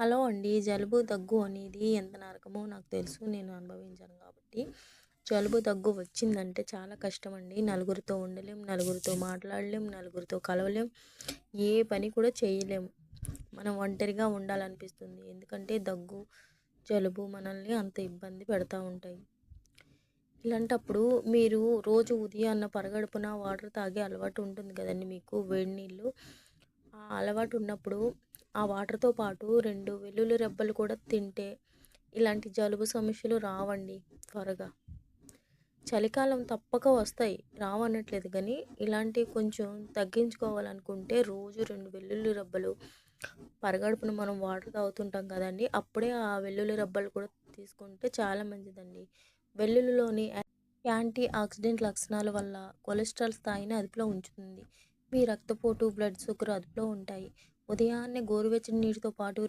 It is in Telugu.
హలో అండి. జలుబు, దగ్గు అనేది ఎంత నరకమో నాకు తెలుసు. నేను అనుభవించాను కాబట్టి. జలుబు, దగ్గు వచ్చిందంటే చాలా కష్టమండి. నలుగురితో ఉండలేం, నలుగురితో మాట్లాడలేం, నలుగురితో కలవలేం, ఏ పని కూడా చేయలేము. మనం ఒంటరిగా ఉండాలనిపిస్తుంది. ఎందుకంటే దగ్గు, జలుబు మనల్ని అంత ఇబ్బంది పెడతా ఉంటాయి. ఇలాంటప్పుడు మీరు రోజు ఉదయాన్న పరగడుపున వాటర్ తాగే అలవాటు ఉంటుంది కదండీ మీకు, వేడి నీళ్ళు. ఆ అలవాటు ఉన్నప్పుడు ఆ వాటర్‌తో పాటు 2 వెల్లుల్లి రెబ్బలు కూడా తింటే ఇలాంటి జలుబు సమస్యలు రావండి త్వరగా. చలికాలం తప్పక వస్తాయి. రావనట్లేదు గానీ, ఇలాంటివి కొంచెం తగ్గించుకోవాలనుకుంటే రోజు 2 వెల్లుల్లి రెబ్బలు పరగడుపున మనం వాటర్ తాగుతుంటాం కదండీ! అప్పుడే ఆ వెల్లుల్లి రెబ్బలు కూడా తీసుకుంటే చాలా మంచిదండి. వెల్లుల్లిలోని యాంటీ ఆక్సిడెంట్ లక్షణాల వల్ల కొలెస్ట్రాల్ స్థాయిని అదుపులో ఉంచుతుంది. మీ రక్తపోటు, బ్లడ్ షుగర్ అదుపులో ఉంటాయి. ఉదయాన్నే గోరువెచ్చని నీటితో పాటు